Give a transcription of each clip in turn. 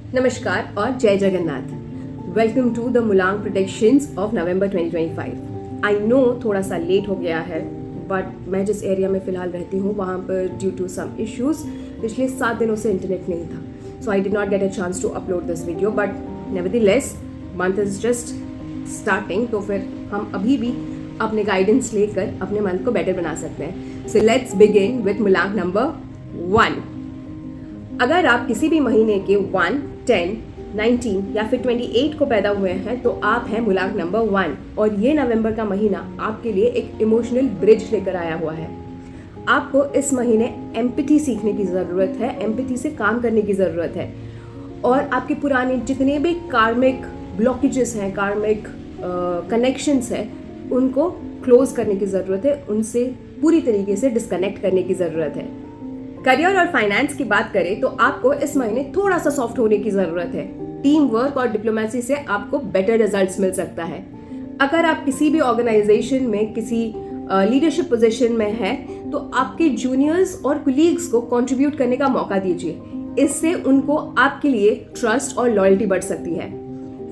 नमस्कार और जय जगन्नाथ। वेलकम टू द मुलांग predictions of November 2025। I know थोड़ा सा लेट हो गया है, बट मैं जिस एरिया में फ़िलहाल रहती हूँ वहाँ पर ड्यू टू सम इश्यूज़ पिछले 7 दिनों से इंटरनेट नहीं था, so I did not get a chance to upload this video. But nevertheless month is just starting, तो फिर हम अभी भी अपने गाइडेंस लेकर अपने मंथ को बेटर बना सकते हैं। सो लेट्स बिगिन विथ मुलांग नंबर 1। अगर आप किसी भी महीने के 1, 10, 19 या फिर 28 को पैदा हुए हैं तो आप हैं मुलांग नंबर 1, और ये नवंबर का महीना आपके लिए एक इमोशनल ब्रिज लेकर आया हुआ है। आपको इस महीने एम्पैथी सीखने की ज़रूरत है, एम्पैथी से काम करने की ज़रूरत है, और आपके पुराने जितने भी कार्मिक ब्लॉकेजेस हैं, कार्मिक कनेक्शंस हैं, उनको क्लोज करने की ज़रूरत है, उनसे पूरी तरीके से डिस्कनेक्ट करने की ज़रूरत है। करियर और फाइनेंस की बात करें तो आपको इस महीने थोड़ा सा सॉफ्ट होने की ज़रूरत है। टीम वर्क और डिप्लोमेसी से आपको बेटर रिजल्ट्स मिल सकता है। अगर आप किसी भी ऑर्गेनाइजेशन में किसी लीडरशिप पोजीशन में हैं तो आपके जूनियर्स और कुलीग्स को कंट्रीब्यूट करने का मौका दीजिए, इससे उनको आपके लिए ट्रस्ट और लॉयल्टी बढ़ सकती है।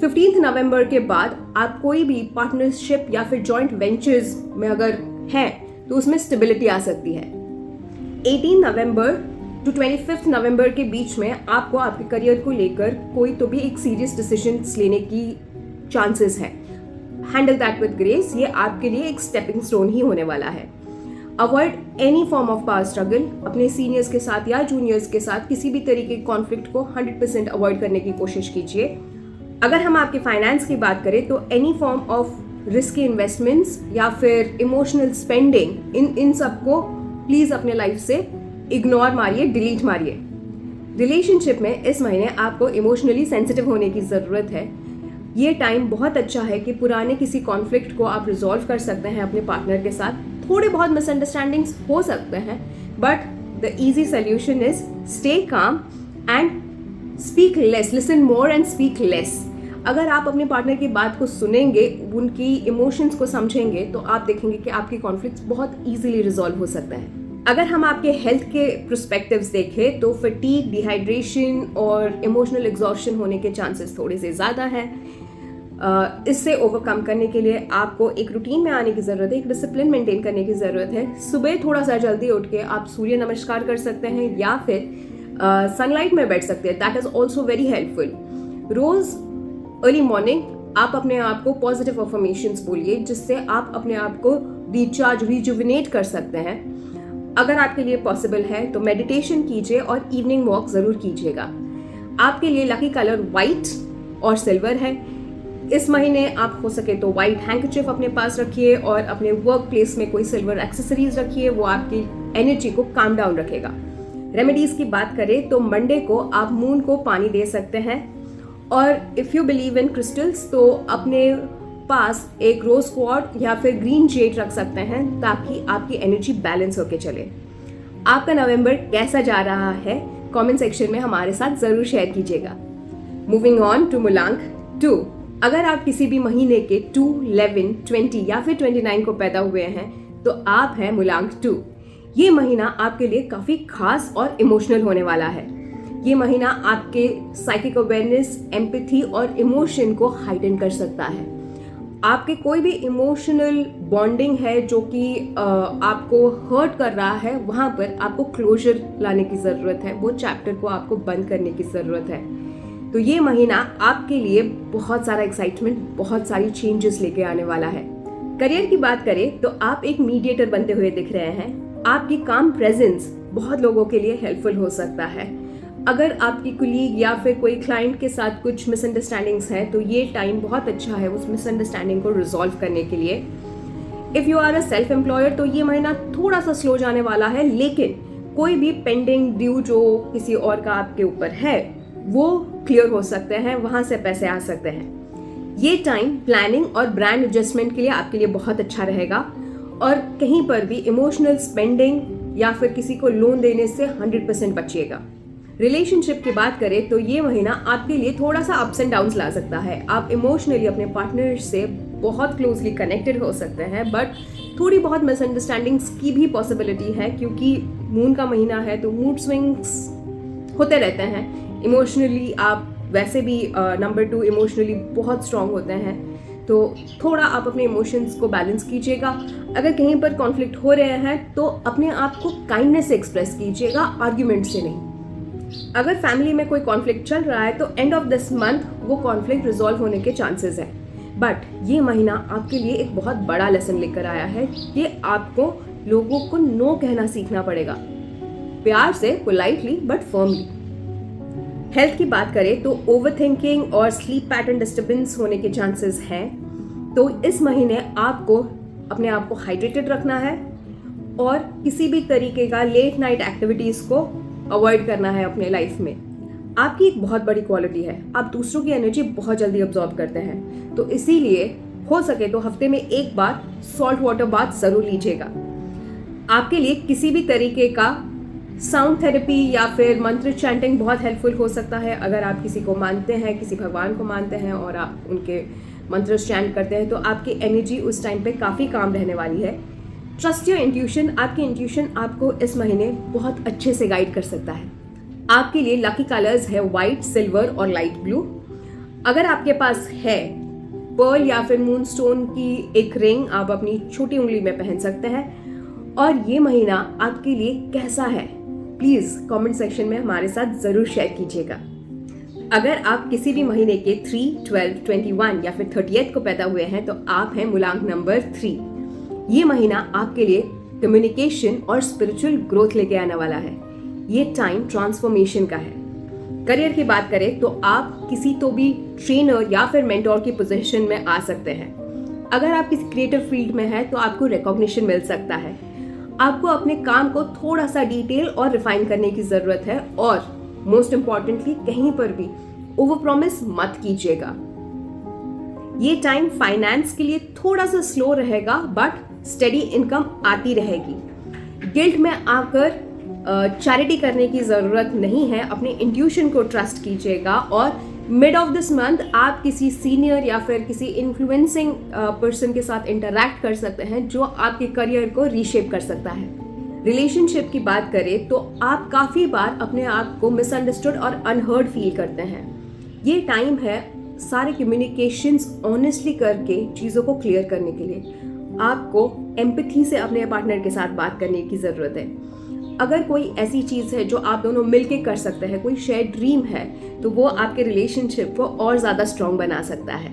15 नवंबर के बाद आप कोई भी पार्टनरशिप या फिर जॉइंट वेंचर्स में अगर हैं तो उसमें स्टेबिलिटी आ सकती है। 18 नवंबर टू 25 नवंबर के बीच में आपको आपके करियर को लेकर कोई तो भी एक सीरियस डिसीजंस लेने की चांसेस है। हैंडल दैट विद ग्रेस, ये आपके लिए एक स्टेपिंग स्टोन ही होने वाला है। Avoid any form of power struggle. अपने सीनियर्स के साथ या जूनियर्स के साथ किसी भी तरीके के कॉन्फ्लिक्ट को 100% अवॉइड करने की कोशिश कीजिए। अगर हम आपके फाइनेंस की बात करें तो any form of risky investments या फिर इमोशनल स्पेंडिंग, इन सबको प्लीज अपने लाइफ से इग्नोर मारिए, डिलीट मारिए। रिलेशनशिप में इस महीने आपको इमोशनली सेंसिटिव होने की ज़रूरत है। ये टाइम बहुत अच्छा है कि पुराने किसी कॉन्फ्लिक्ट को आप रिजॉल्व कर सकते हैं अपने पार्टनर के साथ। थोड़े बहुत मिसअंडरस्टैंडिंग्स हो सकते हैं, but the easy solution is stay calm and speak less, listen more and speak less. अगर आप अपने पार्टनर की बात को सुनेंगे, उनकी इमोशंस को समझेंगे, तो आप देखेंगे कि आपके कॉन्फ्लिक्ट्स बहुत इजीली रिजॉल्व हो सकते हैं। अगर हम आपके हेल्थ के पर्सपेक्टिव्स देखें तो फटीग, डिहाइड्रेशन और इमोशनल एग्जॉस्शन होने के चांसेस थोड़े से ज़्यादा हैं। इससे ओवरकम करने के लिए आपको एक रूटीन में आने की ज़रूरत है, एक डिसिप्लिन मेंटेन करने की ज़रूरत है। सुबह थोड़ा सा जल्दी उठ के आप सूर्य नमस्कार कर सकते हैं या फिर सनलाइट में बैठ सकते हैं। That is also very helpful. रोज़ अर्ली मॉर्निंग आप अपने आप को पॉजिटिव अफर्मेशंस बोलिए, जिससे आप अपने आप को रिचार्ज, रिजुविनेट कर सकते हैं। अगर आपके लिए पॉसिबल है तो मेडिटेशन कीजिए और इवनिंग वॉक ज़रूर कीजिएगा। आपके लिए लकी कलर वाइट और सिल्वर है। इस महीने आप हो सके तो वाइट हैंकरचिफ अपने पास रखिए और अपने वर्क प्लेस में कोई सिल्वर एक्सेसरीज रखिए, वो आपकी एनर्जी को काम डाउन रखेगा। रेमेडीज़ की बात करें तो मंडे को आप मून को पानी दे सकते हैं, और if you believe in crystals तो अपने पास एक रोज क्वार्ट्ज या फिर ग्रीन जेड रख सकते हैं ताकि आपकी एनर्जी बैलेंस होके चले। आपका नवंबर कैसा जा रहा है कमेंट सेक्शन में हमारे साथ ज़रूर शेयर कीजिएगा। मूविंग ऑन टू मुलांग 2। अगर आप किसी भी महीने के 2, 11, 20 या फिर 29 को पैदा हुए हैं तो आप हैं मुलांग 2। ये महीना आपके लिए काफ़ी खास और इमोशनल होने वाला है। ये महीना आपके साइकिक अवेयरनेस, एम्पैथी और इमोशन को हाइडन कर सकता है। आपके कोई भी इमोशनल बॉन्डिंग है जो कि आपको हर्ट कर रहा है, वहाँ पर आपको क्लोजर लाने की ज़रूरत है, वो चैप्टर को आपको बंद करने की ज़रूरत है। तो ये महीना आपके लिए बहुत सारा एक्साइटमेंट, बहुत सारी चेंजेस लेके आने वाला है। करियर की बात करें तो आप एक मीडिएटर बनते हुए दिख रहे हैं। आपकी काम प्रेजेंस बहुत लोगों के लिए हेल्पफुल हो सकता है। अगर आपकी कुलीग या फिर कोई क्लाइंट के साथ कुछ मिसअंडरस्टैंडिंग्स हैं तो ये टाइम बहुत अच्छा है उस मिसअंडरस्टैंडिंग को रिजॉल्व करने के लिए। If you are a self employer तो ये महीना थोड़ा सा स्लो जाने वाला है, लेकिन कोई भी पेंडिंग ड्यू जो किसी और का आपके ऊपर है वो क्लियर हो सकते हैं, वहाँ से पैसे आ सकते हैं। ये टाइम प्लानिंग और ब्रांड एडजस्टमेंट के लिए आपके लिए बहुत अच्छा रहेगा, और कहीं पर भी इमोशनल स्पेंडिंग या फिर किसी को लोन देने से 100% बचिएगा। रिलेशनशिप की बात करें तो ये महीना आपके लिए थोड़ा सा अप्स एंड डाउन्स ला सकता है। आप इमोशनली अपने पार्टनर से बहुत क्लोजली कनेक्टेड हो सकते हैं, बट थोड़ी बहुत मिसअंडरस्टैंडिंग्स की भी पॉसिबिलिटी है, क्योंकि मून का महीना है तो मूड स्विंग्स होते रहते हैं। इमोशनली आप वैसे भी नंबर 2 इमोशनली बहुत स्ट्रांग होते हैं, तो थोड़ा आप अपने इमोशंस को बैलेंस कीजिएगा। अगर कहीं पर कॉन्फ्लिक्ट हो रहे हैं तो अपने आप को काइंडनेस से एक्सप्रेस कीजिएगा, आर्ग्यूमेंट से नहीं। अगर फैमिली में कोई कॉन्फ्लिक्ट चल रहा है तो एंड ऑफ दिस मंथ वो कॉन्फ्लिक्ट रिजॉल्व होने के चांसेस हैं। बट ये महीना आपके लिए एक बहुत बड़ा लेसन लेकर आया है कि आपको लोगों को नो कहना सीखना पड़ेगा, प्यार से, पोलाइटली बट फर्मली। हेल्थ की बात करें तो ओवरथिंकिंग और स्लीप पैटर्न डिस्टर्बेंस होने के चांसेस हैं, तो इस महीने आपको अपने आप को हाइड्रेटेड रखना है और किसी भी तरीके का लेट नाइट एक्टिविटीज़ को अवॉइड करना है अपने लाइफ में। आपकी एक बहुत बड़ी क्वालिटी है, आप दूसरों की एनर्जी बहुत जल्दी अब्जॉर्ब करते हैं, तो इसीलिए हो सके तो हफ्ते में एक बार सॉल्ट वाटर बाथ ज़रूर लीजिएगा। आपके लिए किसी भी तरीके का साउंड थेरेपी या फिर मंत्र चैंटिंग बहुत हेल्पफुल हो सकता है। अगर आप किसी को मानते हैं, किसी भगवान को मानते हैं और आप उनके मंत्र चैंट करते हैं तो आपकी एनर्जी उस टाइम पे काफ़ी काम रहने वाली है। ट्रस्ट योर इंट्यूशन, आपकी इंट्यूशन आपको इस महीने बहुत अच्छे से गाइड कर सकता है। आपके लिए लकी कलर्स है वाइट, सिल्वर और लाइट ब्लू। अगर आपके पास है पर्ल या फिर मूनस्टोन की एक रिंग, आप अपनी छोटी उंगली में पहन सकते हैं। और ये महीना आपके लिए कैसा है, प्लीज़ कमेंट सेक्शन में हमारे साथ ज़रूर शेयर कीजिएगा। अगर आप किसी भी महीने के 3, 12, 21 या फिर 30th को पैदा हुए हैं तो आप हैं मूलांक नंबर 3। ये महीना आपके लिए कम्युनिकेशन और स्पिरिचुअल ग्रोथ लेके आने वाला है। ये टाइम ट्रांसफॉर्मेशन का है। करियर की बात करें तो आप किसी तो भी ट्रेनर या फिर मेंटोर की पोजीशन में आ सकते हैं। अगर आप किसी क्रिएटिव फील्ड में हैं तो आपको रिकॉग्निशन मिल सकता है। आपको अपने काम को थोड़ा सा डिटेल और रिफाइन करने की ज़रूरत है और मोस्ट इम्पॉर्टेंटली कहीं पर भी ओवर प्रॉमिस मत कीजिएगा। ये टाइम फाइनेंस के लिए थोड़ा सा स्लो रहेगा बट स्टेडी इनकम आती रहेगी। गिल्ट में आकर चैरिटी करने की ज़रूरत नहीं है, अपने इंट्यूशन को ट्रस्ट कीजिएगा और मिड ऑफ दिस मंथ आप किसी सीनियर या फिर किसी इन्फ्लुएंसिंग पर्सन के साथ इंटरैक्ट कर सकते हैं जो आपके करियर को रीशेप कर सकता है। रिलेशनशिप की बात करें तो आप काफ़ी बार अपने आप को मिसअंडरस्टूड और अनहर्ड फील करते हैं। ये टाइम है सारे कम्युनिकेशंस ऑनेस्टली करके चीज़ों को क्लियर करने के लिए। आपको एम्पैथी से अपने पार्टनर के साथ बात करने की ज़रूरत है। अगर कोई ऐसी चीज़ है जो आप दोनों मिलके कर सकते हैं, कोई शेयर ड्रीम है, तो वो आपके रिलेशनशिप को और ज़्यादा स्ट्रॉन्ग बना सकता है।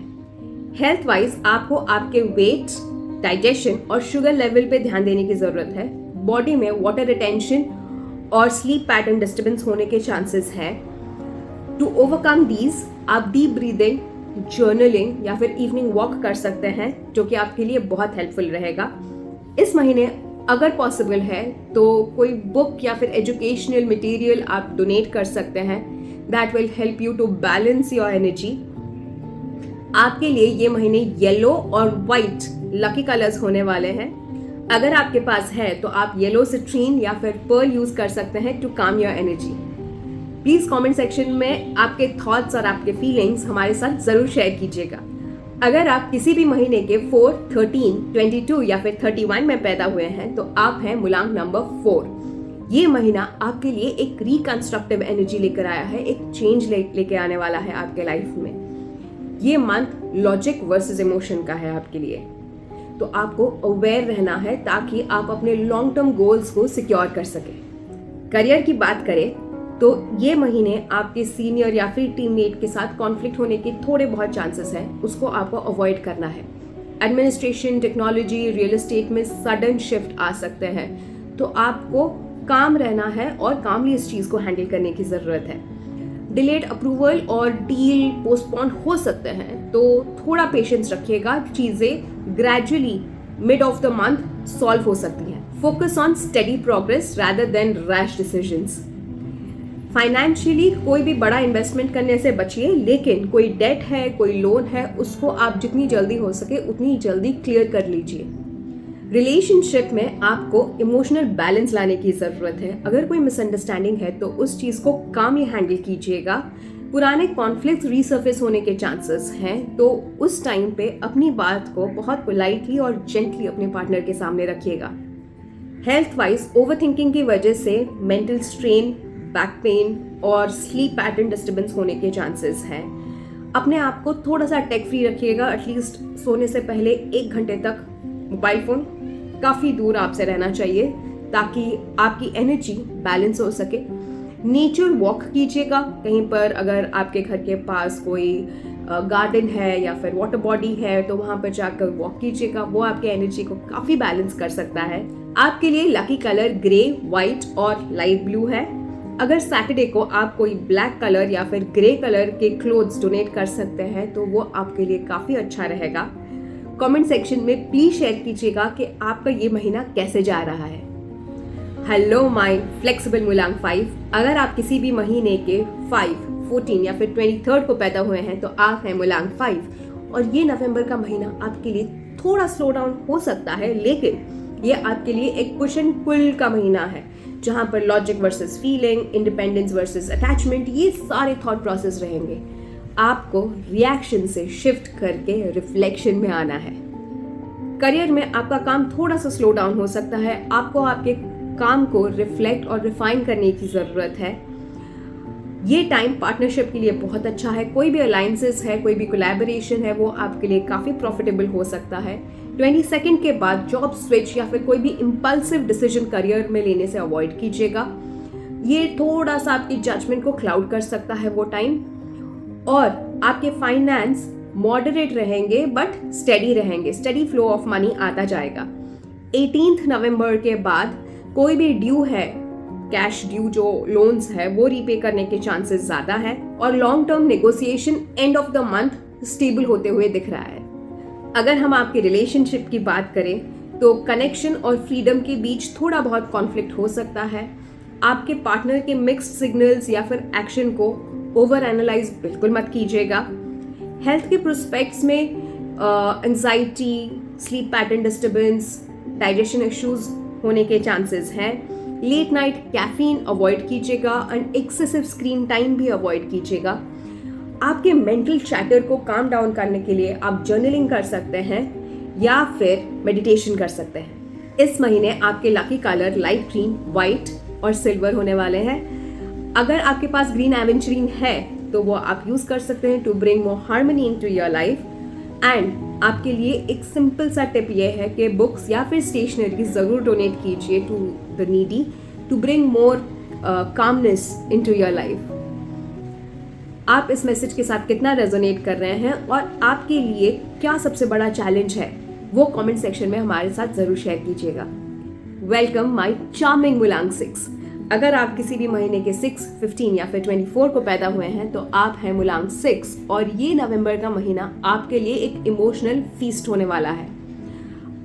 हेल्थ वाइज आपको आपके वेट, डाइजेशन और शुगर लेवल पे ध्यान देने की ज़रूरत है। बॉडी में वाटर रिटेंशन और स्लीप पैटर्न डिस्टर्बेंस होने के चांसेस हैं। टू ओवरकम दीज आप डीप ब्रीदिंग, जर्नलिंग या फिर इवनिंग वॉक कर सकते हैं जो कि आपके लिए बहुत हेल्पफुल रहेगा। इस महीने अगर पॉसिबल है तो कोई बुक या फिर एजुकेशनल मटेरियल आप डोनेट कर सकते हैं। That will help you to balance your energy. आपके लिए ये महीने येलो और वाइट लकी कलर्स होने वाले हैं। अगर आपके पास है तो आप येलो सिट्रीन या फिर पर्ल यूज कर सकते हैं to calm your energy. Please comment section में आपके थॉट्स और आपके फीलिंग्स हमारे साथ जरूर शेयर कीजिएगा। अगर आप किसी भी महीने के 4, 13, 22 या फिर 31 में पैदा हुए हैं तो आप हैं मूलांक नंबर 4। ये महीना आपके लिए एक रिकंस्ट्रक्टिव एनर्जी लेकर आया है, एक चेंज लेके आने वाला है आपके लाइफ में। ये मंथ लॉजिक वर्सेस इमोशन का है आपके लिए, तो आपको अवेयर रहना है ताकि आप अपने लॉन्ग टर्म गोल्स को सिक्योर कर सकें। करियर की बात करें तो ये महीने आपके सीनियर या फिर टीममेट के साथ कॉन्फ्लिक्ट होने के थोड़े बहुत चांसेस हैं, उसको आपको अवॉइड करना है। एडमिनिस्ट्रेशन, टेक्नोलॉजी, रियल एस्टेट में सडन शिफ्ट आ सकते हैं, तो आपको काम रहना है और कामली इस चीज़ को हैंडल करने की ज़रूरत है। डिलेड अप्रूवल और डील पोस्टपोन हो सकते हैं, तो थोड़ा पेशेंस रखिएगा, चीज़ें gradually mid of the month solve हो सकती हैं। Focus on steady progress rather than rash decisions. Financially कोई भी बड़ा इन्वेस्टमेंट करने से बचिए, लेकिन कोई डेट है, कोई लोन है, उसको आप जितनी जल्दी हो सके उतनी जल्दी क्लियर कर लीजिए। रिलेशनशिप में आपको इमोशनल बैलेंस लाने की ज़रूरत है। अगर कोई मिसअंडरस्टैंडिंग है तो उस चीज़ को कामली हैंडल कीजिएगा। पुराने कॉन्फ्लिक्ट रीसर्फेस होने के चांसेस हैं, तो उस टाइम पे अपनी बात को बहुत पोलाइटली और जेंटली अपने पार्टनर के सामने रखिएगा। हेल्थ वाइज ओवरथिंकिंग की वजह से मेंटल स्ट्रेन, बैक पेन और स्लीप पैटर्न डिस्टर्बेंस होने के चांसेस हैं। अपने आप को थोड़ा सा टेक फ्री रखिएगा। एटलीस्ट सोने से पहले 1 घंटे तक मोबाइल फ़ोन काफ़ी दूर आपसे रहना चाहिए ताकि आपकी एनर्जी बैलेंस हो सके। नेचर वॉक कीजिएगा कहीं पर, अगर आपके घर के पास कोई गार्डन है या फिर वाटर बॉडी है तो वहाँ पर जाकर वॉक कीजिएगा, वो आपके एनर्जी को काफ़ी बैलेंस कर सकता है। आपके लिए लकी कलर ग्रे, वाइट और लाइट ब्लू है। अगर सैटरडे को आप कोई ब्लैक कलर या फिर ग्रे कलर के क्लोथ्स डोनेट कर सकते हैं तो वो आपके लिए काफ़ी अच्छा रहेगा। कमेंट सेक्शन में प्लीज़ शेयर कीजिएगा कि आपका ये महीना कैसे जा रहा है। हेलो माय फ्लेक्सिबल मुलांग 5, अगर आप किसी भी महीने के 5, 14 या फिर 23 को पैदा हुए हैं तो आप हैं मुलांग 5 और ये नवंबर का महीना आपके लिए थोड़ा स्लो डाउन हो सकता है, लेकिन ये आपके लिए एक पुश एंड पुल का महीना है जहाँ पर logic versus feeling, independence versus attachment, ये सारे थॉट प्रोसेस रहेंगे। आपको रिएक्शन से शिफ्ट करके रिफ्लेक्शन में आना है। करियर में आपका काम थोड़ा सा स्लो डाउन हो सकता है। आपको आपके काम को रिफ्लेक्ट और रिफाइन करने की ज़रूरत है। ये टाइम पार्टनरशिप के लिए बहुत अच्छा है। कोई भी अलायंसेस है, कोई भी कोलैबोरेशन है, वो आपके लिए काफ़ी प्रॉफिटेबल हो सकता है। 22 के बाद जॉब स्विच या फिर कोई भी इम्पल्सिव डिसीजन करियर में लेने से अवॉइड कीजिएगा। ये थोड़ा सा आपकी जजमेंट को क्लाउड कर सकता है वो टाइम। और आपके फाइनेंस मॉडरेट रहेंगे बट स्टेडी रहेंगे, स्टेडी फ्लो ऑफ मनी आता जाएगा। 18 नवंबर के बाद कोई भी ड्यू है, कैश ड्यू जो लोन्स है वो रीपे करने के चांसेस ज़्यादा है और long term negotiation end of the month stable होते हुए दिख रहा है। अगर हम आपके रिलेशनशिप की बात करें तो कनेक्शन और फ्रीडम के बीच थोड़ा बहुत कॉन्फ्लिक्ट हो सकता है। आपके पार्टनर के मिक्स्ड सिग्नल्स या फिर एक्शन को ओवर एनालाइज बिल्कुल मत कीजिएगा। हेल्थ के प्रोस्पेक्ट्स में anxiety, sleep pattern disturbance, digestion issues होने के चांसेस हैं। लेट नाइट कैफीन अवॉइड कीजिएगा एंड एक्सेसिव स्क्रीन टाइम भी अवॉइड कीजिएगा। आपके मेंटल चैटर को काम डाउन करने के लिए आप जर्नलिंग कर सकते हैं या फिर मेडिटेशन कर सकते हैं। इस महीने आपके lucky colour light green, white और सिल्वर होने वाले हैं। अगर आपके पास ग्रीन एवेंचुरिन है तो वो आप यूज कर सकते हैं to bring more harmony into your life. And आपके लिए एक सिंपल सा टिप ये है कि बुक्स या फिर स्टेशनरी ज़रूर डोनेट कीजिए to the needy to bring more calmness into your life. आप इस मैसेज के साथ कितना रेजोनेट कर रहे हैं और आपके लिए क्या सबसे बड़ा चैलेंज है वो कमेंट सेक्शन में हमारे साथ ज़रूर शेयर कीजिएगा। वेलकम माय चार्मिंग मुलांग 6। अगर आप किसी भी महीने के 6, 15 या फिर 24 को पैदा हुए हैं तो आप हैं मुलांग 6 और ये नवंबर का महीना आपके लिए एक इमोशनल फीस्ट होने वाला है।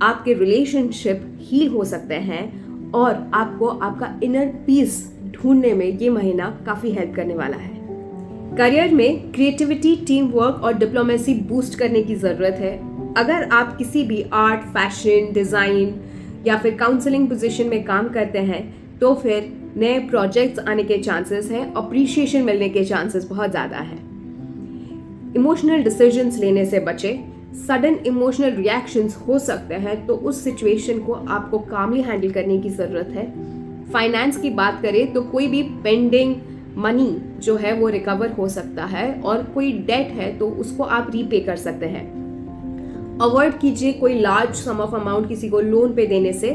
आपके रिलेशनशिप हील हो सकते हैं और आपको आपका इनर पीस ढूंढने में ये महीना काफ़ी हेल्प करने वाला है। करियर में क्रिएटिविटी, टीम वर्क और डिप्लोमेसी बूस्ट करने की ज़रूरत है। अगर आप किसी भी आर्ट, फैशन, डिज़ाइन या फिर काउंसलिंग पोजीशन में काम करते हैं तो फिर नए प्रोजेक्ट्स आने के चांसेस हैं, अप्रिशिएशन मिलने के चांसेस बहुत ज़्यादा है। इमोशनल डिसीजंस लेने से बचें। सडन इमोशनल रिएक्शंस हो सकते हैं तो उस सिचुएशन को आपको कामली हैंडल करने की ज़रूरत है। फाइनेंस की बात करें तो कोई भी पेंडिंग मनी जो है वो रिकवर हो सकता है और कोई डेट है तो उसको आप रीपे कर सकते हैं। अवॉइड कीजिए कोई लार्ज सम ऑफ अमाउंट किसी को लोन पे देने से।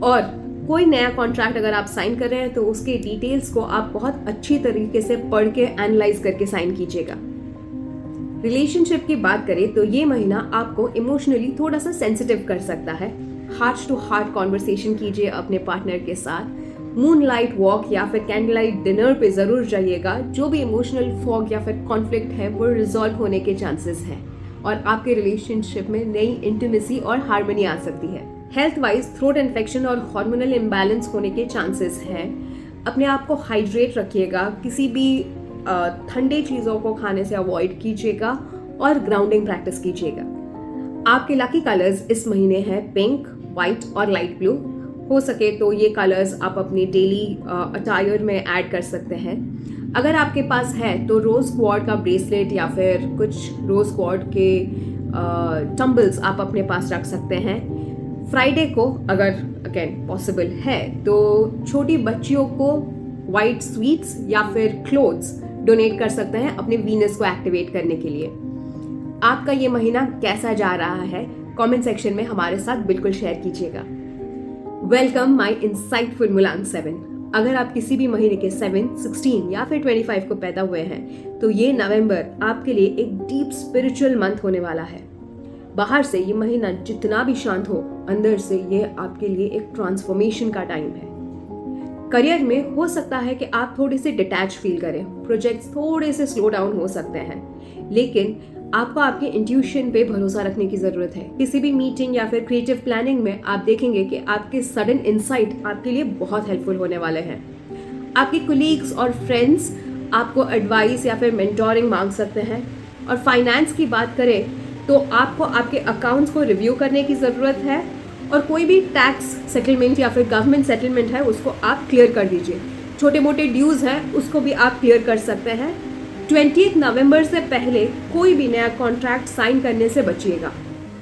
और कोई नया कॉन्ट्रैक्ट अगर आप साइन कर रहे हैं तो उसके डिटेल्स को आप बहुत अच्छी तरीके से पढ़ के एनालाइज करके साइन कीजिएगा। रिलेशनशिप की बात करें तो ये महीना आपको इमोशनली थोड़ा सा सेंसिटिव कर सकता है। हार्ट टू हार्ट कॉन्वर्सेशन कीजिए अपने पार्टनर के साथ। मूनलाइट वॉक या फिर कैंडललाइट डिनर पे ज़रूर जाइएगा। जो भी इमोशनल फॉग या फिर कॉन्फ्लिक्ट है वो रिजॉल्व होने के चांसेस हैं और आपके रिलेशनशिप में नई इंटीमेसी और हार्मनी आ सकती है। हेल्थ वाइज थ्रोट इन्फेक्शन और हार्मोनल इम्बैलेंस होने के चांसेस हैं। अपने आप को हाइड्रेट रखिएगा। किसी भी ठंडे चीज़ों को खाने से अवॉइड कीजिएगा और ग्राउंडिंग प्रैक्टिस कीजिएगा। आपके लकी कलर्स इस महीने हैं पिंक, वाइट और लाइट ब्लू। हो सके तो ये कलर्स आप अपनी डेली अटायर में ऐड कर सकते हैं। अगर आपके पास है तो रोज क्वार्ड का ब्रेसलेट या फिर कुछ रोज क्वार्ड के टम्बल्स आप अपने पास रख सकते हैं। फ्राइडे को अगर अगेन पॉसिबल है तो छोटी बच्चियों को वाइट स्वीट्स या फिर क्लोथ्स डोनेट कर सकते हैं अपने वीनस को एक्टिवेट करने के लिए। आपका ये महीना कैसा जा रहा है कमेंट सेक्शन में हमारे साथ बिल्कुल शेयर कीजिएगा। वेलकम माय इंसाइटफुल मुलांग 7। अगर आप किसी भी महीने के 7, 16 या फिर 25 को पैदा हुए हैं तो ये नवंबर आपके लिए एक डीप स्पिरिचुअल मंथ होने वाला है। बाहर से ये महीना जितना भी शांत हो, अंदर से ये आपके लिए एक ट्रांसफॉर्मेशन का टाइम है। करियर में हो सकता है कि आप थोड़े से डिटैच फील करें, प्रोजेक्ट्स थोड़े से स्लो डाउन हो सकते हैं, लेकिन आपको आपके इंट्यूशन पे भरोसा रखने की जरूरत है। किसी भी मीटिंग या फिर क्रिएटिव प्लानिंग में आप देखेंगे कि आपके सडन इंसाइट आपके लिए बहुत हेल्पफुल होने वाले हैं। आपके कोलीग्स और फ्रेंड्स आपको एडवाइस या फिर मेंटोरिंग मांग सकते हैं। और फाइनेंस की बात करें तो आपको आपके अकाउंट्स को रिव्यू करने की ज़रूरत है और कोई भी टैक्स सेटलमेंट या फिर गवर्नमेंट सेटलमेंट है उसको आप क्लियर कर दीजिए। छोटे मोटे ड्यूज़ हैं उसको भी आप क्लियर कर सकते हैं। 20 नवंबर से पहले कोई भी नया कॉन्ट्रैक्ट साइन करने से बचिएगा।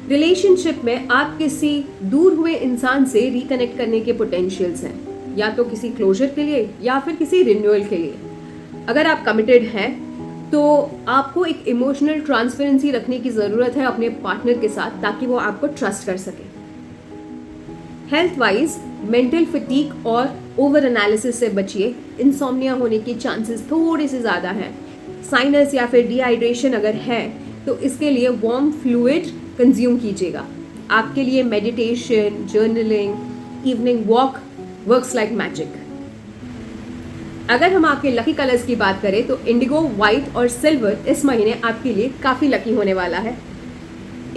रिलेशनशिप में आप किसी दूर हुए इंसान से रिकनेक्ट करने के पोटेंशियल्स हैं, या तो किसी क्लोजर के लिए या फिर किसी रिन्यूअल के लिए। अगर आप कमिटेड हैं तो आपको एक इमोशनल ट्रांसपेरेंसी रखने की ज़रूरत है अपने पार्टनर के साथ, ताकि वो आपको ट्रस्ट कर सके। हेल्थ वाइज मेंटल फटीग और ओवर एनालिसिस से बचिए। इंसोम्निया होने के चांसेस थोड़े से ज़्यादा हैं। साइनस या फिर डिहाइड्रेशन अगर है तो इसके लिए वार्म फ्लूइड कंज्यूम कीजिएगा। आपके लिए meditation, journaling, evening walk works like magic. अगर हम आपके लकी कलर्स की बात करें तो इंडिगो, व्हाइट और सिल्वर इस महीने आपके लिए काफ़ी लकी होने वाला है।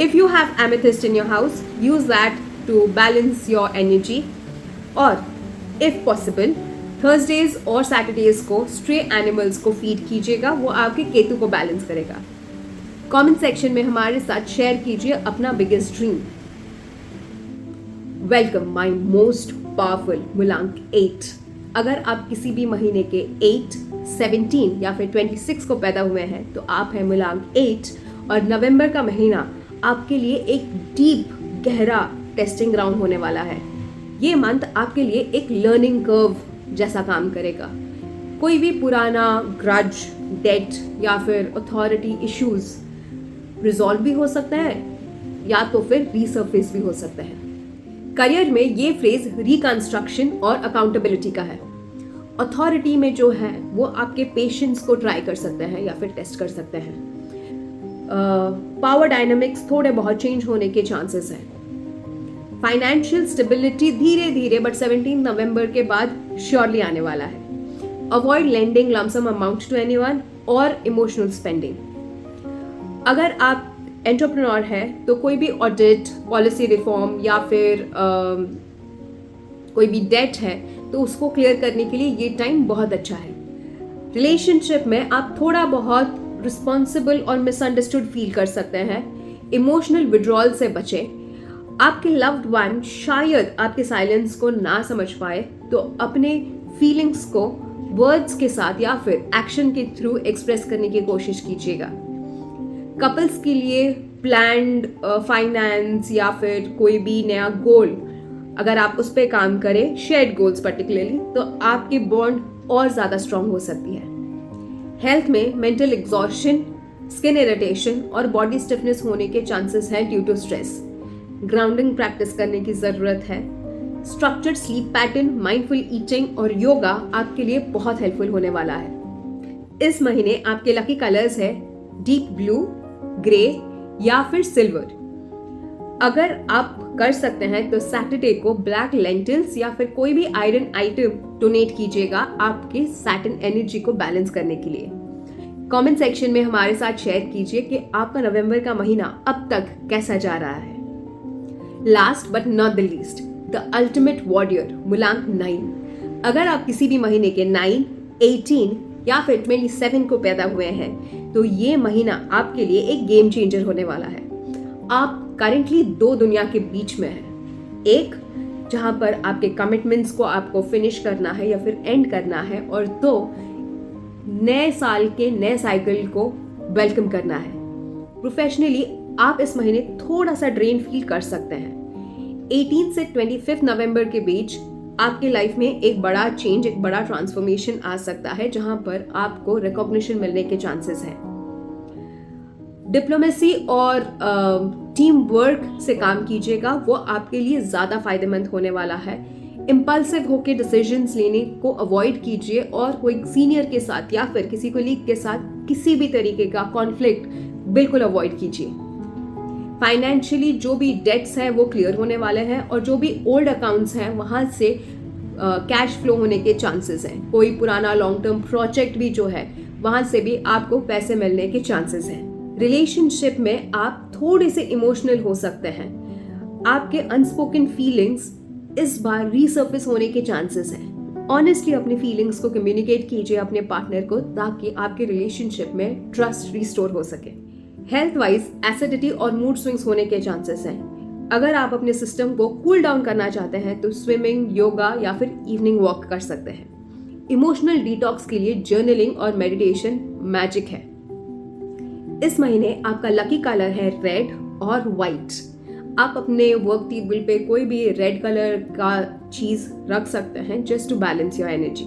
If you have amethyst in your house, use that to balance your energy. और इफ़ पॉसिबल थर्सडेज और सैटरडेज को स्ट्रे एनिमल्स को फीड कीजिएगा, वो आपके केतु को बैलेंस करेगा। कमेंट सेक्शन में हमारे साथ शेयर कीजिए अपना biggest dream. Welcome my most powerful मुलांग 8। अगर आप किसी भी महीने के 8, 17 या फिर 26 को पैदा हुए हैं तो आप हैं मुलांग 8। और नवंबर का महीना आपके लिए एक डीप गहरा टेस्टिंग ग्राउंड होने वाला है। ये मंथ आपके लिए एक लर्निंग कर्व जैसा काम करेगा। कोई भी पुराना ग्रज, डेट या फिर अथॉरिटी इश्यूज रिजॉल्व भी हो सकता है या तो फिर रीसर्फेस भी हो सकता है। करियर में ये फ्रेज रिकंस्ट्रक्शन और अकाउंटेबिलिटी का है। अथॉरिटी में जो है वो आपके पेशेंस को ट्राई कर सकते हैं या फिर टेस्ट कर सकते हैं। पावर डायनामिक्स थोड़े बहुत चेंज होने के चांसेस हैं। फाइनेंशियल स्टेबिलिटी धीरे धीरे बट 17 नवंबर के बाद श्योरली आने वाला है। Avoid lending lump sum amount to anyone और इमोशनल स्पेंडिंग। अगर आप एंटरप्रेन्योर है तो कोई भी ऑडिट, पॉलिसी रिफॉर्म या फिर कोई भी डेट है तो उसको क्लियर करने के लिए ये टाइम बहुत अच्छा है। रिलेशनशिप में आप थोड़ा बहुत रिस्पॉन्सिबल और मिसअंडरस्टूड फील कर सकते हैं। इमोशनल विड्रॉल से बचें। आपके लव्ड वन शायद आपके साइलेंस को ना समझ पाए तो अपने फीलिंग्स को वर्ड्स के साथ या फिर एक्शन के थ्रू एक्सप्रेस करने की कोशिश कीजिएगा। कपल्स के लिए प्लान्ड फाइनेंस या फिर कोई भी नया गोल अगर आप उस पर काम करें, शेयर्ड गोल्स पर्टिकुलरली, तो आपकी बॉन्ड और ज़्यादा स्ट्रांग हो सकती है। हेल्थ में मेंटल एग्जॉस्शन, स्किन इरिटेशन और बॉडी स्टिफनेस होने के चांसेस हैं due to stress. Grounding practice करने की ज़रूरत है। Structured sleep pattern, mindful eating और योगा आपके लिए बहुत हेल्पफुल होने वाला है। इस महीने आपके लकी कलर्स है डीप ब्लू, ग्रे या फिर सिल्वर। अगर आप कर सकते हैं तो सैटरडे को ब्लैक लेंटिल्स या फिर कोई भी आयरन आइटम डोनेट कीजिएगा आपके सैटर्न एनर्जी को बैलेंस करने के लिए। कमेंट सेक्शन में हमारे साथ शेयर कीजिए कि आपका नवंबर का महीना अब तक कैसा जा रहा है। Last but not the least, the ultimate warrior मुलांग 9। अगर आप किसी भी महीने के 9, 18 या फिर 27 को पैदा हुए हैं तो ये महीना आपके लिए एक गेम चेंजर होने वाला है। आप करेंटली 2 दुनिया के बीच में हैं। एक जहां पर आपके कमिटमेंट्स को आपको फिनिश करना है या फिर एंड करना है, और 2 नए साल के नए साइकिल को वेलकम करना है। प्रोफेशनली आप इस महीने थोड़ा सा ड्रेन फील कर सकते हैं। 18 से 25 नवंबर के बीच आपके लाइफ में एक बड़ा चेंज, एक बड़ा ट्रांसफॉर्मेशन आ सकता है जहां पर आपको रिकॉग्निशन मिलने के चांसेस हैं। डिप्लोमेसी और टीम वर्क से काम कीजिएगा, वो आपके लिए ज़्यादा फायदेमंद होने वाला है। इम्पल्सिव होकर डिसीजंस लेने को अवॉइड कीजिए और कोई सीनियर के साथ या फिर किसी कोलीग के साथ किसी भी तरीके का कॉन्फ्लिक्ट बिल्कुल अवॉइड कीजिए। फाइनेंशियली जो भी डेट्स हैं वो क्लियर होने वाले हैं और जो भी ओल्ड अकाउंट्स हैं वहाँ से कैश फ्लो होने के चांसेस हैं। कोई पुराना लॉन्ग टर्म प्रोजेक्ट भी जो है वहाँ से भी आपको पैसे मिलने के चांसेस हैं। रिलेशनशिप में आप थोड़े से इमोशनल हो सकते हैं। आपके अनस्पोकन फीलिंग्स इस बार रीसर्फेस होने के चांसेस हैं। ऑनेस्टली अपनी फीलिंग्स को कम्युनिकेट कीजिए अपने पार्टनर को, ताकि आपके रिलेशनशिप में ट्रस्ट रिस्टोर हो सके। हेल्थ वाइज एसिडिटी और मूड स्विंग्स होने के चांसेस हैं। अगर आप अपने सिस्टम को कूल डाउन करना चाहते हैं तो स्विमिंग, योगा या फिर इवनिंग वॉक कर सकते हैं। इमोशनल डिटॉक्स के लिए जर्नलिंग और मेडिटेशन मैजिक है। इस महीने आपका लकी कलर है रेड और वाइट। आप अपने वर्क टेबल पे कोई भी रेड कलर का चीज रख सकते हैं just to balance your energy.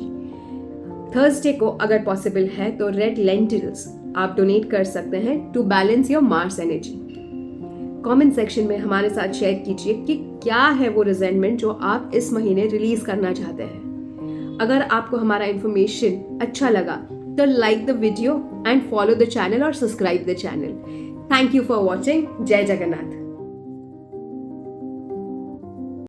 Thursday को अगर पॉसिबल है तो रेड लेंटिल्स आप डोनेट कर सकते हैं to balance your Mars energy. Comment section में हमारे साथ शेयर कीजिए कि क्या है वो रिजेंटमेंट जो आप इस महीने रिलीज करना चाहते हैं। अगर आपको हमारा इंफॉर्मेशन अच्छा लगा तो like the video and follow the channel और subscribe the channel. Thank you for watching. जय जगन्नाथ।